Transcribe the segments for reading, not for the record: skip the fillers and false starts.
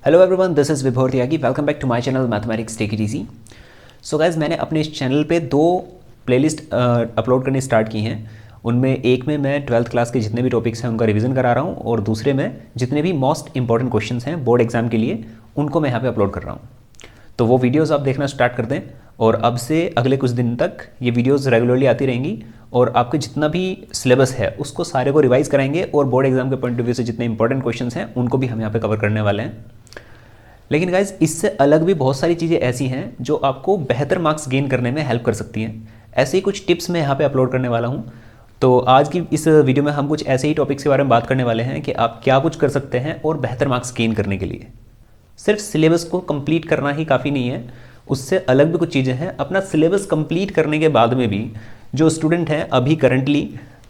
Hello everyone, this is Vibhor Tyagi. Welcome back to my channel mathematics take it easy. So guys, मैंने अपने इस channel पे दो playlist upload करनी स्टार्ट की हैं। उनमें एक में मैं 12th क्लास के जितने भी टॉपिक्स हैं उनका रिवीजन करा रहा हूँ, और दूसरे में जितने भी मोस्ट इंपॉर्टेंट क्वेश्चंस हैं बोर्ड एग्जाम के लिए उनको मैं यहाँ पे अपलोड कर रहा हूँ। तो वो वीडियोज़ आप देखना स्टार्ट कर दें, और अब से अगले कुछ दिन तक ये वीडियोज़ रेगुलरली आती रहेंगी, और आपके जितना भी सिलेबस है उसको सारे को रिवाइज़ कराएंगे, और बोर्ड एग्जाम के पॉइंट ऑफ व्यू से जितने इंपॉर्टेंट क्वेश्चंस हैं उनको भी हम यहाँ पे कवर करने वाले हैं। लेकिन गाइज, इससे अलग भी बहुत सारी चीज़ें ऐसी हैं जो आपको बेहतर मार्क्स गेन करने में हेल्प कर सकती हैं। ऐसे ही कुछ टिप्स मैं यहाँ पे अपलोड करने वाला हूँ। तो आज की इस वीडियो में हम कुछ ऐसे ही टॉपिक्स के बारे में बात करने वाले हैं कि आप क्या कुछ कर सकते हैं और बेहतर मार्क्स गेन करने के लिए। सिर्फ सिलेबस को कंप्लीट करना ही काफ़ी नहीं है, उससे अलग भी कुछ चीज़ें हैं। अपना सिलेबस कंप्लीट करने के बाद में भी जो स्टूडेंट हैं अभी करंटली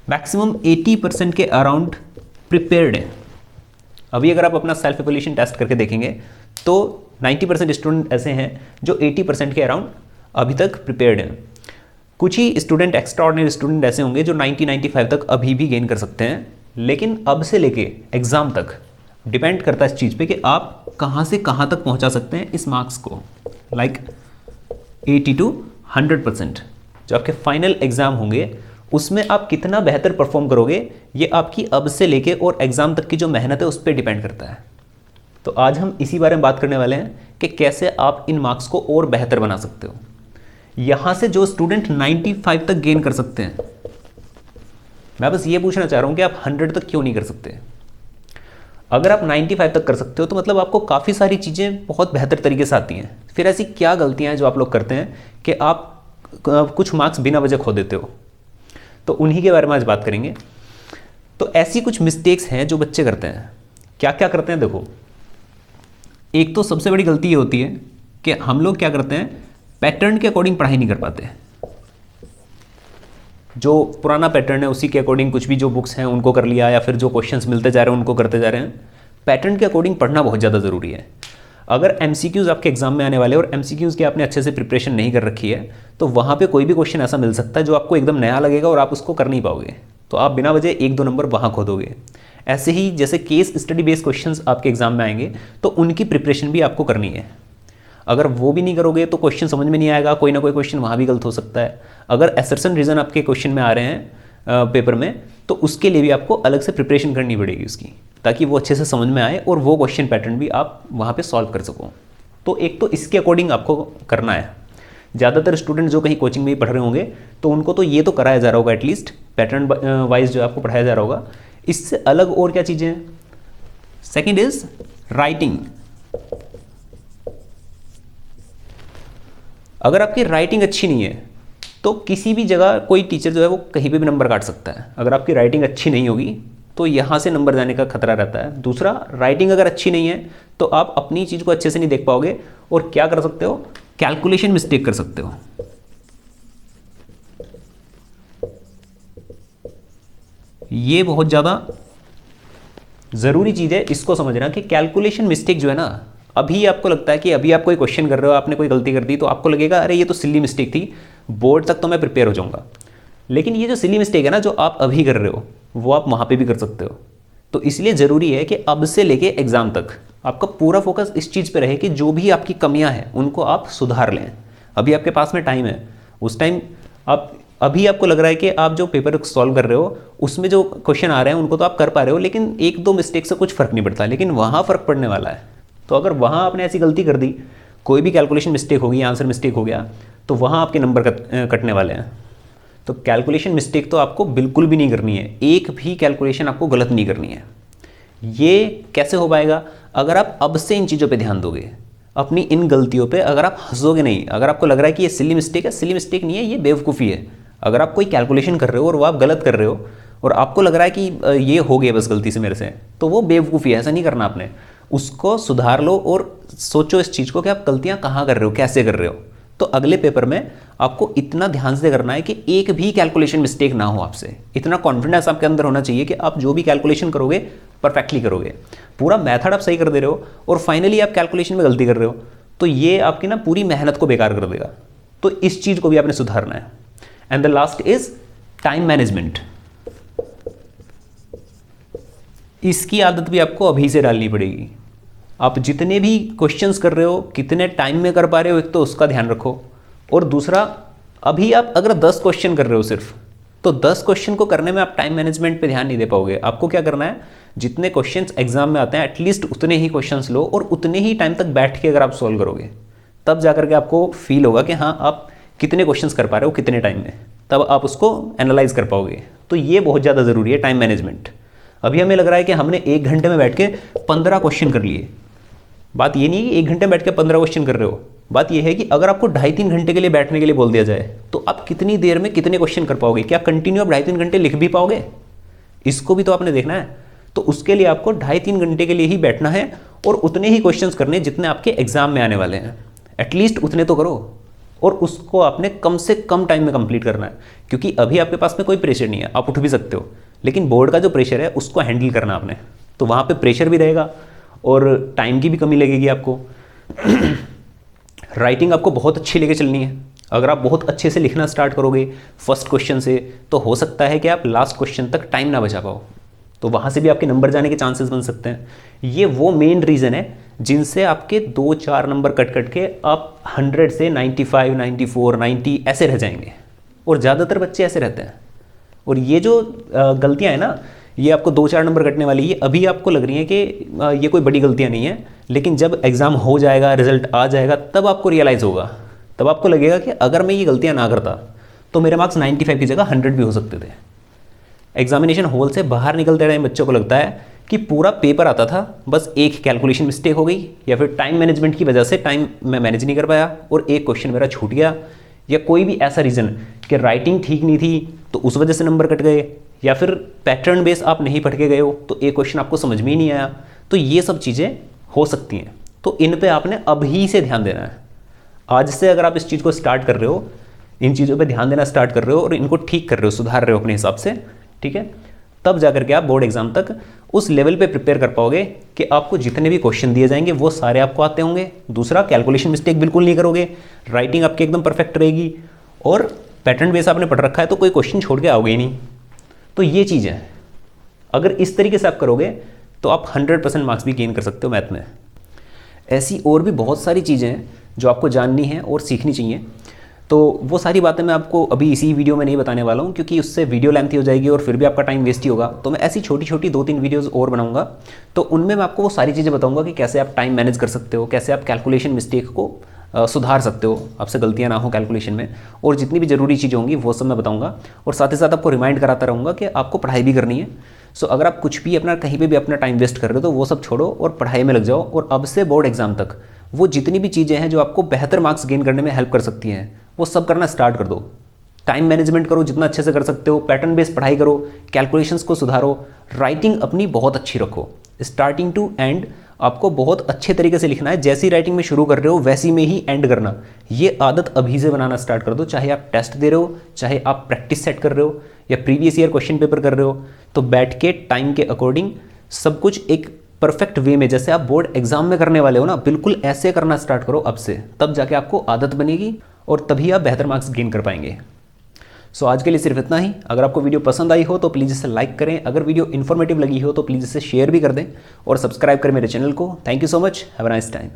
मैक्सिमम 80% के अराउंड प्रिपेयर्ड हैं। अभी अगर आप अपना सेल्फ इवैल्यूएशन टेस्ट करके देखेंगे तो 90% स्टूडेंट ऐसे हैं जो 80% के अराउंड अभी तक प्रिपेयर्ड हैं। कुछ ही स्टूडेंट, एक्स्ट्राऑर्डिनरी स्टूडेंट ऐसे होंगे जो 90-95 तक अभी भी गेन कर सकते हैं। लेकिन अब से लेके एग्ज़ाम तक डिपेंड करता है इस चीज़ पे कि आप कहाँ से कहाँ तक पहुँचा सकते हैं इस मार्क्स को। लाइक 80 to 100% जो आपके फाइनल एग्ज़ाम होंगे उसमें आप कितना बेहतर परफॉर्म करोगे, ये आपकी अब से लेके और एग्ज़ाम तक की जो मेहनत है उस पर डिपेंड करता है। तो आज हम इसी बारे में बात करने वाले हैं कि कैसे आप इन मार्क्स को और बेहतर बना सकते हो। यहाँ से जो स्टूडेंट 95 तक गेन कर सकते हैं, मैं बस ये पूछना चाह रहा हूँ कि आप 100 तक क्यों नहीं कर सकते। अगर आप 95 तक कर सकते हो तो मतलब आपको काफ़ी सारी चीज़ें बहुत बेहतर तरीके से आती हैं। फिर ऐसी क्या गलतियाँ हैं जो आप लोग करते हैं कि आप कुछ मार्क्स बिना वजह खो देते हो, तो उन्हीं के बारे में आज बात करेंगे। तो ऐसी कुछ मिस्टेक्स हैं जो बच्चे करते हैं। क्या क्या करते हैं देखो, एक तो सबसे बड़ी गलती ये होती है कि हम लोग क्या करते हैं, पैटर्न के अकॉर्डिंग पढ़ाई नहीं कर पाते। जो पुराना पैटर्न है उसी के अकॉर्डिंग कुछ भी जो बुक्स हैं उनको कर लिया, या फिर जो क्वेश्चंस मिलते जा रहे हैं उनको करते जा रहे हैं। पैटर्न के अकॉर्डिंग पढ़ना बहुत ज़्यादा ज़रूरी है। अगर MCQs आपके एग्जाम में आने वाले और MCQs की आपने अच्छे से प्रिपरेशन नहीं कर रखी है तो वहाँ पे कोई भी क्वेश्चन ऐसा मिल सकता है जो आपको एकदम नया लगेगा और आप उसको कर नहीं पाओगे, तो आप बिना वजह 1-2 नंबर वहाँ खो दोगे। ऐसे ही जैसे केस स्टडी बेस्ड क्वेश्चंस आपके एग्जाम में आएंगे तो उनकी प्रिपरेशन भी आपको करनी है। अगर वो भी नहीं करोगे तो क्वेश्चन समझ में नहीं आएगा, कोई ना कोई क्वेश्चन वहाँ भी गलत हो सकता है। अगर असर्शन रीज़न आपके क्वेश्चन में आ रहे हैं पेपर में, तो उसके लिए भी आपको अलग से प्रिपरेशन करनी पड़ेगी उसकी, ताकि वो अच्छे से समझ में आए और वो क्वेश्चन पैटर्न भी आप वहाँ पे सॉल्व कर सको। तो एक तो इसके अकॉर्डिंग आपको करना है। ज़्यादातर स्टूडेंट जो कहीं कोचिंग में भी पढ़ रहे होंगे तो उनको तो ये तो कराया जा रहा होगा, एटलीस्ट पैटर्न वाइज जो आपको पढ़ाया जा रहा होगा। इससे अलग और क्या चीज़ें हैं? Second is writing. अगर आपकी राइटिंग अच्छी नहीं है तो किसी भी जगह कोई टीचर जो है वो कहीं पे भी नंबर काट सकता है। अगर आपकी राइटिंग अच्छी नहीं होगी तो यहाँ से नंबर जाने का खतरा रहता है। दूसरा, राइटिंग अगर अच्छी नहीं है तो आप अपनी चीज़ को अच्छे से नहीं देख पाओगे, और क्या कर सकते हो, कैलकुलेशन मिस्टेक कर सकते हो। ये बहुत ज़्यादा ज़रूरी चीज़ है, इसको समझना कि कैलकुलेशन मिस्टेक जो है ना, अभी आपको लगता है कि अभी आप कोई क्वेश्चन कर रहे हो, आपने कोई गलती कर दी तो आपको लगेगा अरे ये तो सिली मिस्टेक थी, बोर्ड तक तो मैं प्रिपेयर हो जाऊंगा। लेकिन ये जो सिली मिस्टेक है ना जो आप अभी कर रहे हो वो आप वहाँ पे भी कर सकते हो। तो इसलिए ज़रूरी है कि अब से लेके एग्ज़ाम तक आपका पूरा फोकस इस चीज़ पे रहे कि जो भी आपकी कमियां हैं उनको आप सुधार लें। अभी आपके पास में टाइम है, उस टाइम आप, अभी आपको लग रहा है कि आप जो पेपर सॉल्व कर रहे हो उसमें जो क्वेश्चन आ रहे हैं उनको तो आप कर पा रहे हो, लेकिन 1-2 मिस्टेक से कुछ फ़र्क नहीं पड़ता, लेकिन वहाँ फ़र्क पड़ने वाला है। तो अगर वहाँ आपने ऐसी गलती कर दी, कोई भी कैलकुलेशन मिस्टेक होगी, आंसर मिस्टेक हो गया, तो वहाँ आपके नंबर कटने वाले हैं। तो कैलकुलेशन मिस्टेक तो आपको बिल्कुल भी नहीं करनी है, एक भी कैलकुलेशन आपको गलत नहीं करनी है। ये कैसे हो पाएगा? अगर आप अब से इन चीज़ों पे ध्यान दोगे, अपनी इन गलतियों पे अगर आप हंसोगे नहीं। अगर आपको लग रहा है कि ये सिली मिस्टेक है, सिली मिस्टेक नहीं है, ये बेवकूफ़ी है। अगर आप कोई कैलकुलेशन कर रहे हो और वो आप गलत कर रहे हो और आपको लग रहा है कि ये हो गया बस गलती से मेरे से, तो वो बेवकूफ़ी है, ऐसा नहीं करना आपने। उसको सुधार लो और सोचो इस चीज़ को कि आप गलतियाँ कहाँ कर रहे हो, कैसे कर रहे हो। तो अगले पेपर में आपको इतना ध्यान से करना है कि एक भी कैलकुलेशन मिस्टेक ना हो आपसे। इतना कॉन्फिडेंस आपके अंदर होना चाहिए कि आप जो भी कैलकुलेशन करोगे परफेक्टली करोगे, पूरा मेथड आप सही कर दे रहे हो, और फाइनली आप कैलकुलेशन में गलती कर रहे हो तो ये आपकी ना पूरी मेहनत को बेकार कर देगा। तो इस चीज़ को भी आपने सुधारना है। And the last is time management. इसकी आदत भी आपको अभी से डालनी पड़ेगी। आप जितने भी क्वेश्चंस कर रहे हो कितने टाइम में कर पा रहे हो, एक तो उसका ध्यान रखो। और दूसरा, अभी आप अगर 10 क्वेश्चन कर रहे हो सिर्फ, तो 10 क्वेश्चन को करने में आप टाइम मैनेजमेंट पे ध्यान नहीं दे पाओगे। आपको क्या करना है, जितने क्वेश्चंस एग्जाम में आते हैं एटलीस्ट उतने ही क्वेश्चंस लो और उतने ही टाइम तक बैठ के अगर आप सॉल्व करोगे, तब जा करके आपको फील होगा कि हाँ आप कितने क्वेश्चंस कर पा रहे हो कितने टाइम में, तब आप उसको एनालाइज कर पाओगे। तो ये बहुत ज़्यादा ज़रूरी है, टाइम मैनेजमेंट। अभी हमें लग रहा है कि हमने 1 घंटे में बैठ के 15 क्वेश्चन कर लिए। बात ये नहीं है कि 1 घंटे में बैठ के 15 क्वेश्चन कर रहे हो, बात ये है कि अगर आपको 2.5-3 घंटे के लिए बैठने के लिए बोल दिया जाए तो आप कितनी देर में कितने क्वेश्चन कर पाओगे, क्या कंटिन्यू आप 2.5-3 घंटे लिख भी पाओगे, इसको भी तो आपने देखना है। तो उसके लिए आपको 2.5-3 घंटे के लिए ही बैठना है और उतने ही क्वेश्चंस करने जितने आपके एग्जाम में आने वाले हैं, एटलीस्ट उतने तो करो। और उसको आपने कम से कम टाइम में कंप्लीट करना है, क्योंकि अभी आपके पास में कोई प्रेशर नहीं है, आप उठ भी सकते हो, लेकिन बोर्ड का जो प्रेशर है उसको हैंडल करना आपने। तो वहाँ पे प्रेशर भी रहेगा और टाइम की भी कमी लगेगी आपको। राइटिंग आपको बहुत अच्छी लेके चलनी है। अगर आप बहुत अच्छे से लिखना स्टार्ट करोगे फर्स्ट क्वेश्चन से, तो हो सकता है कि आप लास्ट क्वेश्चन तक टाइम ना बचा पाओ, तो वहाँ से भी आपके नंबर जाने के चांसेस बन सकते हैं। ये वो मेन रीज़न है जिनसे आपके 2-4 नंबर कट कट के आप 100 से 95, 94, 90 ऐसे रह जाएंगे। और ज़्यादातर बच्चे ऐसे रहते हैं। और ये जो गलतियाँ हैं ना, ये आपको 2-4 नंबर कटने वाली, ये अभी आपको लग रही हैं कि ये कोई बड़ी गलतियाँ नहीं है, लेकिन जब एग्ज़ाम हो जाएगा, रिजल्ट आ जाएगा, तब आपको रियलाइज़ होगा, तब आपको लगेगा कि अगर मैं ये गलतियाँ ना करता तो मेरे मार्क्स 95 की जगह 100 भी हो सकते थे। एग्जामिनेशन हॉल से बाहर निकलते टाइम बच्चों को लगता है कि पूरा पेपर आता था, बस एक कैलकुलेशन मिस्टेक हो गई या फिर टाइम मैनेजमेंट की वजह से टाइम मैं मैनेज नहीं कर पाया और एक क्वेश्चन मेरा छूट गया, या कोई भी ऐसा रीज़न कि राइटिंग ठीक नहीं थी तो उस वजह से नंबर कट गए, या फिर पैटर्न बेस आप नहीं पढ़ के गए हो तो एक क्वेश्चन आपको समझ में ही नहीं आया। तो ये सब चीज़ें हो सकती हैं, तो इन पे आपने अभी से ध्यान देना है। आज से अगर आप इस चीज़ को स्टार्ट कर रहे हो, इन चीज़ों पे ध्यान देना स्टार्ट कर रहे हो और इनको ठीक कर रहे हो, सुधार रहे हो अपने हिसाब से, ठीक है, तब जाकर के आप बोर्ड एग्जाम तक उस लेवल पे प्रिपेयर कर पाओगे कि आपको जितने भी क्वेश्चन दिए जाएंगे वो सारे आपको आते होंगे। दूसरा, कैलकुलेशन मिस्टेक बिल्कुल नहीं करोगे, राइटिंग आपकी एकदम परफेक्ट रहेगी और पैटर्न बेस आपने पढ़ रखा है तो कोई क्वेश्चन छोड़ के आओगे ही नहीं। तो ये चीज़ है, अगर इस तरीके से आप करोगे तो आप 100% मार्क्स भी गेन कर सकते हो मैथ में। ऐसी और भी बहुत सारी चीज़ें हैं जो आपको जाननी है और सीखनी चाहिए, तो वो सारी बातें मैं आपको अभी इसी वीडियो में नहीं बताने वाला हूँ, क्योंकि उससे वीडियो लेंथी हो जाएगी और फिर भी आपका टाइम वेस्ट ही होगा। तो मैं ऐसी छोटी छोटी 2-3 वीडियोज़ और बनाऊँगा, तो उनमें मैं आपको वो सारी चीज़ें बताऊँगा कि कैसे आप टाइम मैनेज कर सकते हो, कैसे आप कैलकुलेशन मिस्टेक को सुधार सकते हो, आपसे गलतियाँ ना हो कैलकुलेशन में, और जितनी भी ज़रूरी चीज़ें होंगी वो सब मैं बताऊँगा। और साथ ही साथ आपको रिमाइंड कराता रहूँगा कि आपको पढ़ाई भी करनी है। सो अगर आप कुछ भी अपना कहीं पे भी अपना टाइम वेस्ट कर रहे हो तो वो सब छोड़ो और पढ़ाई में लग जाओ। और अब से बोर्ड एग्जाम तक वो जितनी भी चीज़ें हैं जो आपको बेहतर मार्क्स गेन करने में हेल्प कर सकती हैं, वो सब करना स्टार्ट कर दो। टाइम मैनेजमेंट करो जितना अच्छे से कर सकते हो, पैटर्न बेस्ड पढ़ाई करो, कैलकुलेशंस को सुधारो, राइटिंग अपनी बहुत अच्छी रखो, स्टार्टिंग टू एंड आपको बहुत अच्छे तरीके से लिखना है। जैसी राइटिंग में शुरू कर रहे हो वैसी में ही एंड करना, ये आदत अभी से बनाना स्टार्ट कर दो। चाहे आप टेस्ट दे रहे हो, चाहे आप प्रैक्टिस सेट कर रहे हो या प्रीवियस ईयर क्वेश्चन पेपर कर रहे हो, तो बैठ के टाइम के अकॉर्डिंग सब कुछ एक परफेक्ट वे में, जैसे आप बोर्ड एग्जाम में करने वाले हो ना, बिल्कुल ऐसे करना स्टार्ट करो अब से, तब जाके आपको आदत बनेगी और तभी आप बेहतर मार्क्स गेन कर पाएंगे। सो आज के लिए सिर्फ इतना ही। अगर आपको वीडियो पसंद आई हो तो प्लीज़ इसे लाइक करें, अगर वीडियो इन्फॉर्मेटिव लगी हो तो प्लीज़ इसे शेयर भी कर दें और सब्सक्राइब करें मेरे चैनल को। Thank you so much, have a nice time.